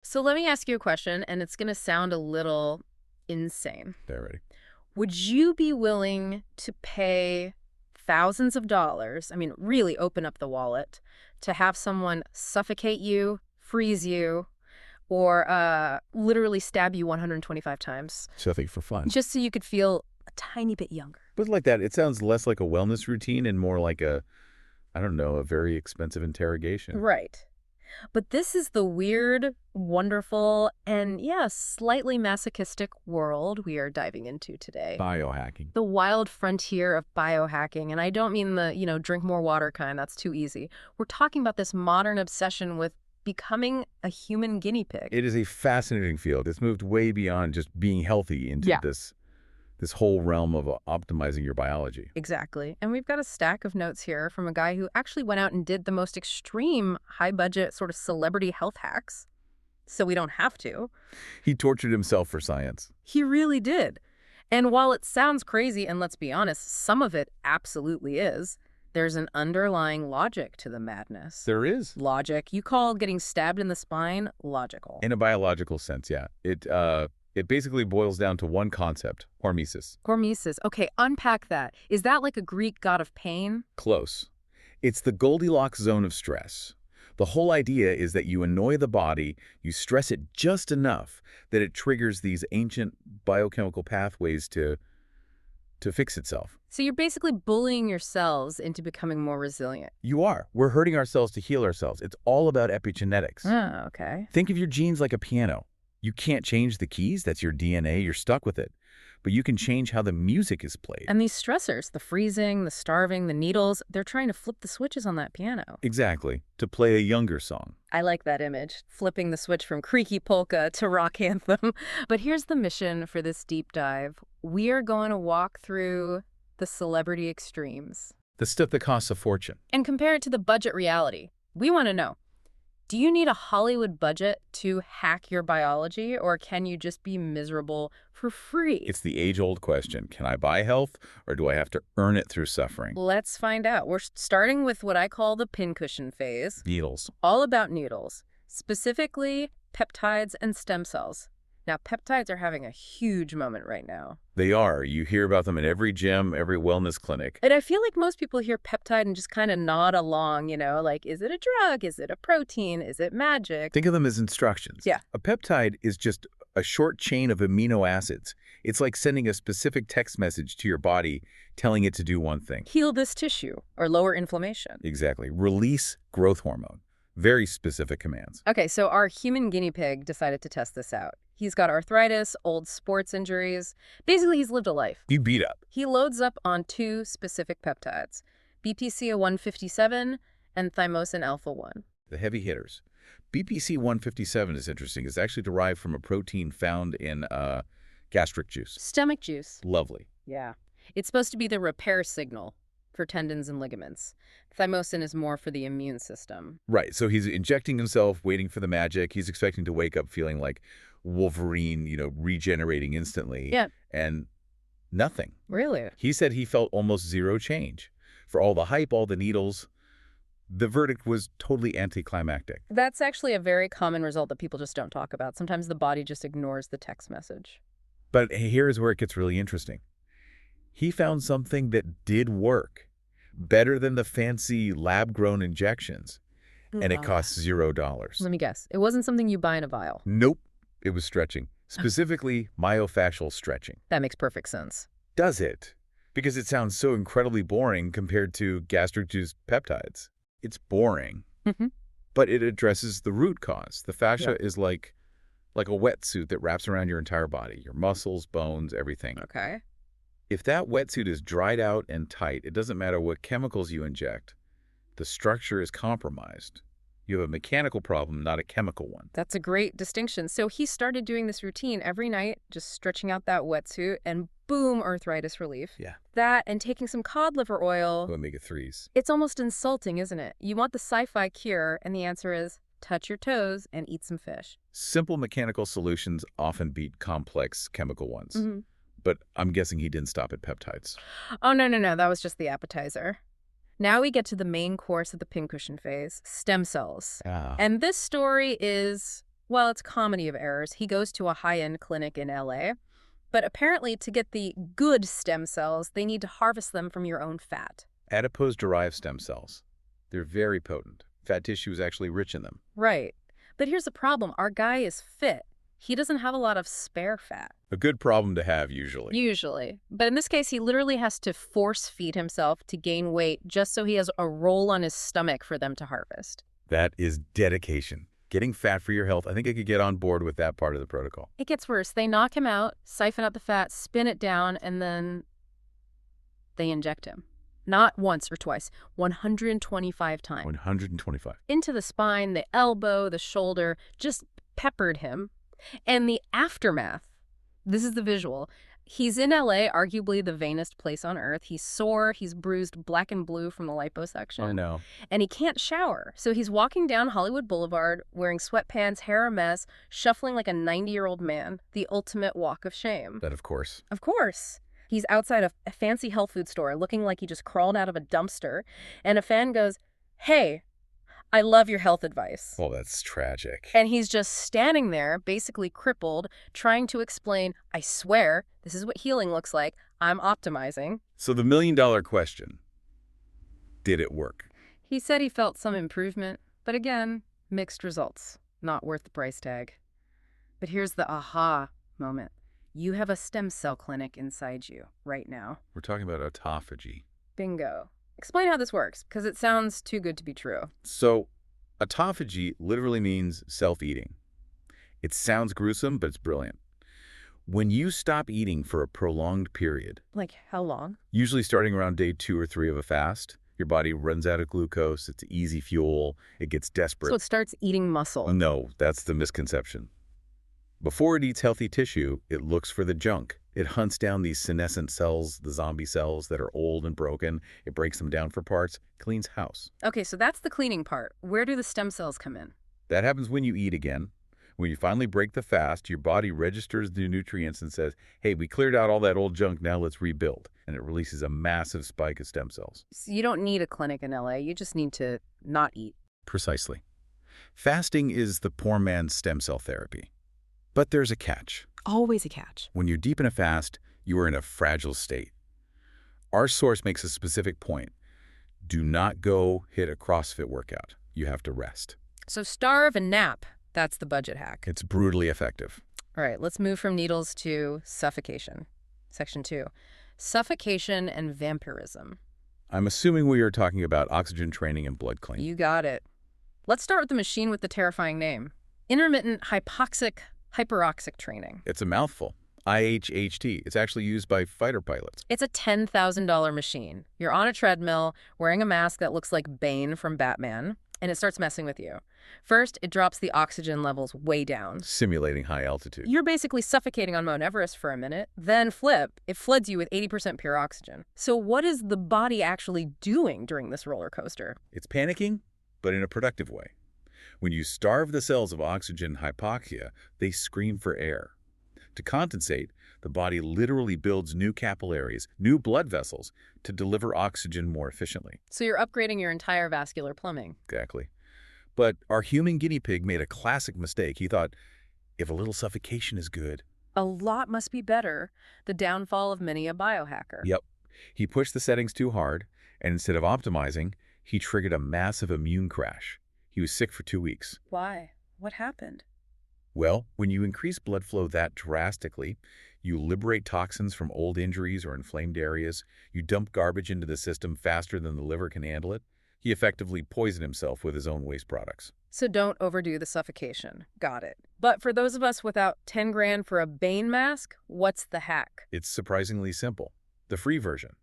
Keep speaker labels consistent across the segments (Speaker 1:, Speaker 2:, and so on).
Speaker 1: So let me ask you a question, and it's going to sound a little insane.
Speaker 2: They're ready.
Speaker 1: Would you be willing to pay thousands of dollars, I mean, really open up the wallet, to have someone suffocate you, freeze you, or literally stab you 125 times,
Speaker 2: So I think for fun.
Speaker 1: just so you could feel a tiny bit younger?
Speaker 2: But like that, it sounds less like a wellness routine and more like a, I don't know, a very expensive interrogation.
Speaker 1: Right. But this is the weird, wonderful, and yeah, slightly masochistic world we are diving into today.
Speaker 2: Biohacking.
Speaker 1: The wild frontier of biohacking. And I don't mean the, drink more water kind. That's too easy. We're talking about this modern obsession with becoming a human guinea pig.
Speaker 2: It is a fascinating field. It's moved way beyond just being healthy into
Speaker 1: Yeah.
Speaker 2: this whole realm of optimizing your biology.
Speaker 1: Exactly. And we've got a stack of notes here from a guy who actually went out and did the most extreme, high-budget sort of celebrity health hacks. So we don't have to.
Speaker 2: He tortured himself for science.
Speaker 1: He really did. And while it sounds crazy, and let's be honest, some of it absolutely is, there's an underlying logic to the madness.
Speaker 2: There is.
Speaker 1: Logic. You call getting stabbed in the spine logical.
Speaker 2: In a biological sense, yeah. It basically boils down to one concept, hormesis.
Speaker 1: Hormesis. Okay, unpack that. Is that like a Greek god of pain?
Speaker 2: Close. It's the Goldilocks zone of stress. The whole idea is that you annoy the body, you stress it just enough that it triggers these ancient biochemical pathways to fix itself.
Speaker 1: So you're basically bullying your cells into becoming more resilient.
Speaker 2: You are. We're hurting ourselves to heal ourselves. It's all about epigenetics.
Speaker 1: Oh, okay.
Speaker 2: Think of your genes like a piano. You can't change the keys. That's your DNA. You're stuck with it. But you can change how the music is played.
Speaker 1: And these stressors, the freezing, the starving, the needles, they're trying to flip the switches on that piano.
Speaker 2: Exactly. To play a younger song.
Speaker 1: I like that image, flipping the switch from creaky polka to rock anthem. But here's the mission for this deep dive. We are going to walk through the celebrity extremes
Speaker 2: The stuff that costs a fortune.
Speaker 1: and compare it to the budget reality. We want to know, do you need a Hollywood budget to hack your biology, or can you just be miserable for free?
Speaker 2: It's the age-old question. Can I buy health, or do I have to earn it through suffering?
Speaker 1: Let's find out. We're starting with what I call the pincushion phase,
Speaker 2: Needles.
Speaker 1: all about needles, specifically peptides and stem cells. Now, peptides are having a huge moment right now.
Speaker 2: They are. You hear about them in every gym, every wellness clinic.
Speaker 1: And I feel like most people hear peptide and just kind of nod along, like, is it a drug? Is it a protein? Is it magic?
Speaker 2: Think of them as instructions.
Speaker 1: Yeah.
Speaker 2: A peptide is just a short chain of amino acids. It's like sending a specific text message to your body telling it to do one thing.
Speaker 1: Heal this tissue or lower inflammation.
Speaker 2: Exactly. Release growth hormone. Very specific commands.
Speaker 1: Okay, so our human guinea pig decided to test this out. He's got arthritis, old sports injuries. Basically, he's lived a life.
Speaker 2: You beat up.
Speaker 1: He loads up on two specific peptides, BPC-157 and thymosin alpha-1.
Speaker 2: The heavy hitters. BPC-157 is interesting. It's actually derived from a protein found in gastric juice.
Speaker 1: Stomach juice.
Speaker 2: Lovely.
Speaker 1: Yeah. It's supposed to be the repair signal for tendons and ligaments. Thymosin is more for the immune system.
Speaker 2: Right. So he's injecting himself, waiting for the magic. He's expecting to wake up feeling like Wolverine, regenerating instantly.
Speaker 1: Yeah.
Speaker 2: And nothing.
Speaker 1: Really?
Speaker 2: He said he felt almost zero change. For all the hype, all the needles, the verdict was totally anticlimactic.
Speaker 1: That's actually a very common result that people just don't talk about. Sometimes the body just ignores the text message.
Speaker 2: But here's where it gets really interesting. He found something that did work, better than the fancy lab-grown injections, and it costs $0.
Speaker 1: Let me guess. It wasn't something you buy in a vial.
Speaker 2: Nope. It was stretching, specifically myofascial stretching.
Speaker 1: That makes perfect sense.
Speaker 2: Does it? Because it sounds so incredibly boring compared to gastric juice peptides. It's boring, but it addresses the root cause. The fascia is like a wetsuit that wraps around your entire body, your muscles, bones, everything.
Speaker 1: Okay.
Speaker 2: If that wetsuit is dried out and tight, it doesn't matter what chemicals you inject. The structure is compromised. You have a mechanical problem, not a chemical one.
Speaker 1: That's a great distinction. So he started doing this routine every night, just stretching out that wetsuit, and boom, arthritis relief.
Speaker 2: Yeah.
Speaker 1: That and taking some cod liver oil.
Speaker 2: Omega-3s.
Speaker 1: It's almost insulting, isn't it? You want the sci-fi cure, and the answer is touch your toes and eat some fish.
Speaker 2: Simple mechanical solutions often beat complex chemical ones. But I'm guessing he didn't stop at peptides.
Speaker 1: Oh, no. That was just the appetizer. Now we get to the main course of the pincushion phase, stem cells.
Speaker 2: Ah.
Speaker 1: And this story is Well, it's a comedy of errors. He goes to a high-end clinic in LA, but apparently to get the good stem cells, they need to harvest them from your own fat.
Speaker 2: Adipose-derived stem cells. They're very potent. Fat tissue is actually rich in them.
Speaker 1: Right. But here's the problem. Our guy is fit. He doesn't have a lot of spare fat.
Speaker 2: A good problem to have, usually.
Speaker 1: Usually. But in this case, he literally has to force feed himself to gain weight just so he has a roll on his stomach for them to harvest.
Speaker 2: That is dedication. Getting fat for your health, I think I could get on board with that part of the protocol.
Speaker 1: It gets worse. They knock him out, siphon out the fat, spin it down, and then they inject him. Not once or twice, 125 times.
Speaker 2: 125.
Speaker 1: Into the spine, the elbow, the shoulder, just peppered him. And the aftermath, this is the visual. He's in LA, arguably the vainest place on earth. He's sore, he's bruised black and blue from the liposuction.
Speaker 2: I know.
Speaker 1: And he can't shower. So he's walking down Hollywood Boulevard, wearing sweatpants, hair a mess, shuffling like a 90-year-old man. The ultimate walk of shame.
Speaker 2: That, of course.
Speaker 1: Of course. He's outside a fancy health food store, looking like he just crawled out of a dumpster. And a fan goes, "Hey, I love your health advice."
Speaker 2: Oh, that's tragic.
Speaker 1: And he's just standing there, basically crippled, trying to explain, "I swear, this is what healing looks like. I'm optimizing."
Speaker 2: So the million-dollar question, did it work?
Speaker 1: He said he felt some improvement, but again, mixed results. Not worth the price tag. But here's the aha moment. You have a stem cell clinic inside you right now.
Speaker 2: We're talking about autophagy.
Speaker 1: Bingo. Explain how this works, because it sounds too good to be true.
Speaker 2: So autophagy literally means self-eating. It sounds gruesome, but it's brilliant. When you stop eating for a prolonged period,
Speaker 1: Like how long?
Speaker 2: usually starting around day 2 or 3 of a fast, your body runs out of glucose, it's easy fuel, it gets desperate.
Speaker 1: So it starts eating muscle.
Speaker 2: No, that's the misconception. Before it eats healthy tissue, it looks for the junk. It hunts down these senescent cells, the zombie cells that are old and broken. It breaks them down for parts, cleans house.
Speaker 1: Okay, so that's the cleaning part. Where do the stem cells come in?
Speaker 2: That happens when you eat again. When you finally break the fast, your body registers the nutrients and says, hey, we cleared out all that old junk, now let's rebuild. And it releases a massive spike of stem cells.
Speaker 1: So you don't need a clinic in LA. You just need to not eat.
Speaker 2: Precisely. Fasting is the poor man's stem cell therapy. But there's a catch.
Speaker 1: Always a catch.
Speaker 2: When you're deep in a fast, you are in a fragile state. Our source makes a specific point. Do not go hit a CrossFit workout. You have to rest.
Speaker 1: So starve and nap. That's the budget hack.
Speaker 2: It's brutally effective.
Speaker 1: All right, let's move from needles to suffocation. Section 2. Suffocation and vampirism.
Speaker 2: I'm assuming we are talking about oxygen training and blood clean.
Speaker 1: You got it. Let's start with the machine with the terrifying name. Intermittent hyperoxic training.
Speaker 2: It's a mouthful. IHHT. It's actually used by fighter pilots.
Speaker 1: It's a $10,000 machine. You're on a treadmill, wearing a mask that looks like Bane from Batman, and it starts messing with you. First, it drops the oxygen levels way down.
Speaker 2: Simulating high altitude.
Speaker 1: You're basically suffocating on Mount Everest for a minute. Then flip. It floods you with 80% pure oxygen. So what is the body actually doing during this roller coaster?
Speaker 2: It's panicking, but in a productive way. When you starve the cells of oxygen hypoxia, they scream for air. To compensate, the body literally builds new capillaries, new blood vessels, to deliver oxygen more efficiently.
Speaker 1: So you're upgrading your entire vascular plumbing.
Speaker 2: Exactly. But our human guinea pig made a classic mistake. He thought, if a little suffocation is good.
Speaker 1: A lot must be better. The downfall of many a biohacker.
Speaker 2: Yep. He pushed the settings too hard, and instead of optimizing, he triggered a massive immune crash. He was sick for 2 weeks.
Speaker 1: Why? What happened?
Speaker 2: Well, when you increase blood flow that drastically, you liberate toxins from old injuries or inflamed areas, you dump garbage into the system faster than the liver can handle it. He effectively poisoned himself with his own waste products.
Speaker 1: So don't overdo the suffocation. Got it. But for those of us without 10 grand for a Bane mask, what's the hack?
Speaker 2: It's surprisingly simple. The free version.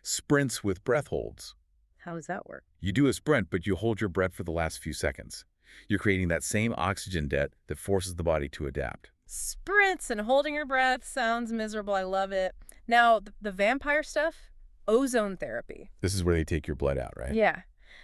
Speaker 2: Sprints with breath holds.
Speaker 1: How does that work?
Speaker 2: You do a sprint, but you hold your breath for the last few seconds. You're creating that same oxygen debt that forces the body to adapt.
Speaker 1: Sprints and holding your breath sounds miserable. I love it. Now, the vampire stuff? Ozone therapy.
Speaker 2: This is where they take your blood out, right?
Speaker 1: Yeah.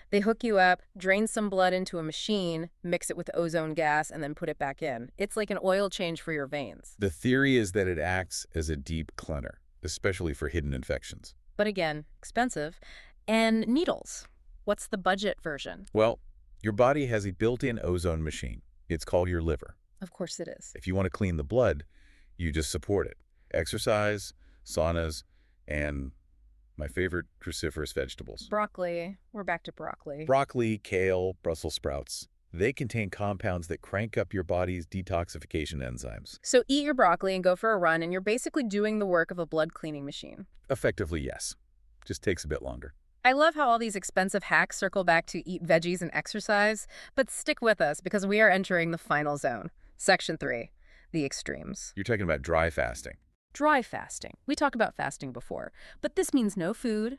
Speaker 1: They hook you up, drain some blood into a machine, mix it with ozone gas, and then put it back in. It's like an oil change for your veins.
Speaker 2: The theory is that it acts as a deep cleanser, especially for hidden infections.
Speaker 1: But again, expensive. And needles. What's the budget version?
Speaker 2: Well, your body has a built-in ozone machine. It's called your liver.
Speaker 1: Of course it is.
Speaker 2: If you want to clean the blood, you just support it. Exercise, saunas, and my favorite cruciferous vegetables.
Speaker 1: Broccoli. We're back to broccoli.
Speaker 2: Broccoli, kale, Brussels sprouts. They contain compounds that crank up your body's detoxification enzymes.
Speaker 1: So eat your broccoli and go for a run, and you're basically doing the work of a blood cleaning machine.
Speaker 2: Effectively, yes. Just takes a bit longer.
Speaker 1: I love how all these expensive hacks circle back to eat veggies and exercise, but stick with us because we are entering the final zone. Section 3, the extremes.
Speaker 2: You're talking about dry fasting.
Speaker 1: Dry fasting. We talked about fasting before, but this means no food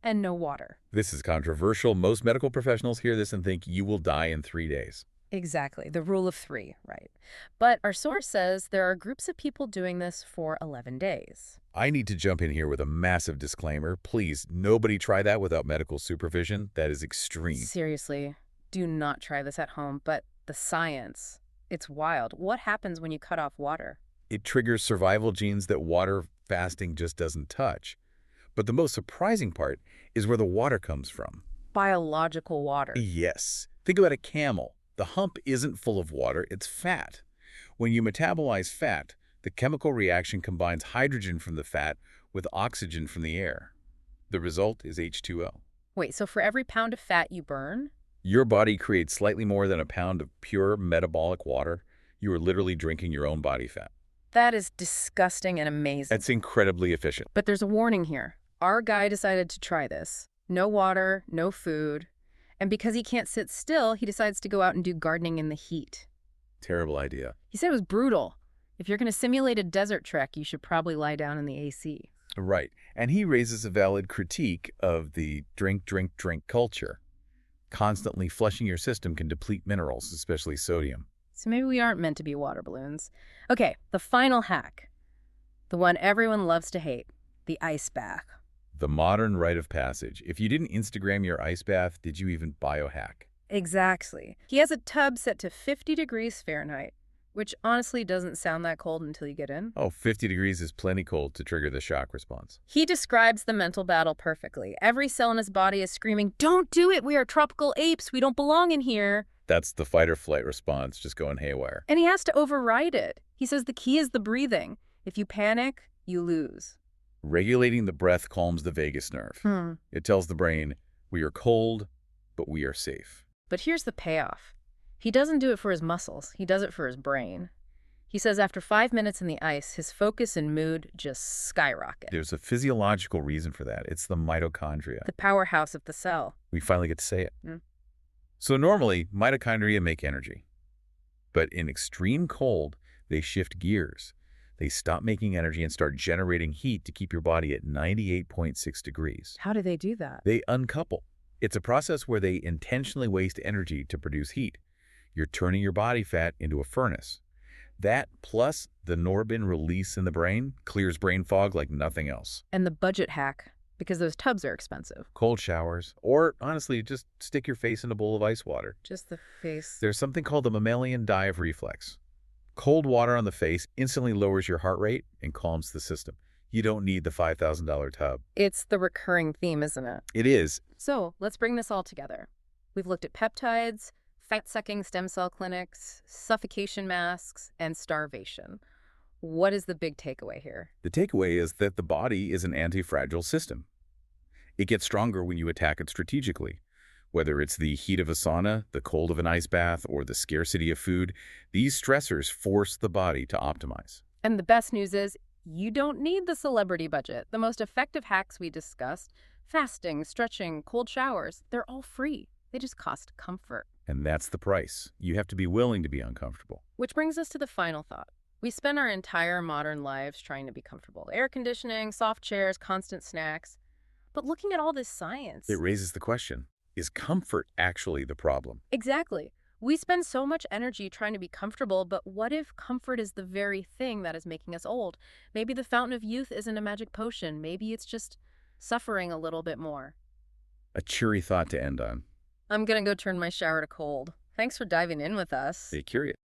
Speaker 1: and no water.
Speaker 2: This is controversial. Most medical professionals hear this and think you will die in 3 days.
Speaker 1: Exactly, the rule of 3, right? But our source says there are groups of people doing this for 11 days.
Speaker 2: I need to jump in here with a massive disclaimer. Please, nobody try that without medical supervision. That is extreme.
Speaker 1: Seriously, do not try this at home, but the science, it's wild. What happens when you cut off water?
Speaker 2: It triggers survival genes that water fasting just doesn't touch. But the most surprising part is where the water comes from.
Speaker 1: Biological water.
Speaker 2: Yes. Think about a camel. The hump isn't full of water, it's fat. When you metabolize fat, the chemical reaction combines hydrogen from the fat with oxygen from the air. The result is H2O.
Speaker 1: Wait, so for every pound of fat you burn?
Speaker 2: Your body creates slightly more than a pound of pure metabolic water. You are literally drinking your own body fat.
Speaker 1: That is disgusting and amazing.
Speaker 2: That's incredibly efficient.
Speaker 1: But there's a warning here. Our guy decided to try this. No water, no food. And because he can't sit still, he decides to go out and do gardening in the heat.
Speaker 2: Terrible idea.
Speaker 1: He said it was brutal. If you're going to simulate a desert trek, you should probably lie down in the AC.
Speaker 2: Right. And he raises a valid critique of the drink, drink, drink culture. Constantly flushing your system can deplete minerals, especially sodium.
Speaker 1: So maybe we aren't meant to be water balloons. Okay, the final hack. The one everyone loves to hate. The ice bath.
Speaker 2: The modern rite of passage. If you didn't Instagram your ice bath, did you even biohack?
Speaker 1: Exactly. He has a tub set to 50 degrees Fahrenheit, which honestly doesn't sound that cold until you get in.
Speaker 2: Oh, 50 degrees is plenty cold to trigger the shock response.
Speaker 1: He describes the mental battle perfectly. Every cell in his body is screaming, "Don't do it! We are tropical apes! We don't belong in here!"
Speaker 2: That's the fight or flight response, just going haywire.
Speaker 1: And he has to override it. He says the key is the breathing. If you panic, you lose.
Speaker 2: Regulating the breath calms the vagus nerve. It tells the brain, we are cold, but we are safe.
Speaker 1: But here's the payoff. He doesn't do it for his muscles. He does it for his brain. He says after 5 minutes in the ice, his focus and mood just skyrocket.
Speaker 2: There's a physiological reason for that. It's the mitochondria.
Speaker 1: The powerhouse of the cell.
Speaker 2: We finally get to say it. So normally, mitochondria make energy. But in extreme cold, they shift gears. They stop making energy and start generating heat to keep your body at 98.6 degrees.
Speaker 1: How do they do that?
Speaker 2: They uncouple. It's a process where they intentionally waste energy to produce heat. You're turning your body fat into a furnace. That, plus the norepinephrine release in the brain, clears brain fog like nothing else.
Speaker 1: And the budget hack, because those tubs are expensive.
Speaker 2: Cold showers, or honestly, just stick your face in a bowl of ice water.
Speaker 1: Just the face.
Speaker 2: There's something called the mammalian dive reflex. Cold water on the face instantly lowers your heart rate and calms the system. You don't need the $5,000 tub.
Speaker 1: It's the recurring theme, isn't it?
Speaker 2: It is.
Speaker 1: So let's bring this all together. We've looked at peptides, fat-sucking stem cell clinics, suffocation masks, and starvation. What is the big takeaway here?
Speaker 2: The takeaway is that the body is an anti-fragile system. It gets stronger when you attack it strategically. Whether it's the heat of a sauna, the cold of an ice bath, or the scarcity of food, these stressors force the body to optimize.
Speaker 1: And the best news is, you don't need the celebrity budget. The most effective hacks we discussed, fasting, stretching, cold showers, they're all free. They just cost comfort.
Speaker 2: And that's the price. You have to be willing to be uncomfortable.
Speaker 1: Which brings us to the final thought. We spend our entire modern lives trying to be comfortable. Air conditioning, soft chairs, constant snacks. But looking at all this science...
Speaker 2: It raises the question, is comfort actually the problem?
Speaker 1: Exactly. We spend so much energy trying to be comfortable, but what if comfort is the very thing that is making us old? Maybe the fountain of youth isn't a magic potion. Maybe it's just suffering a little bit more.
Speaker 2: A cheery thought to end on.
Speaker 1: I'm gonna go turn my shower to cold. Thanks for diving in with us.
Speaker 2: Stay curious.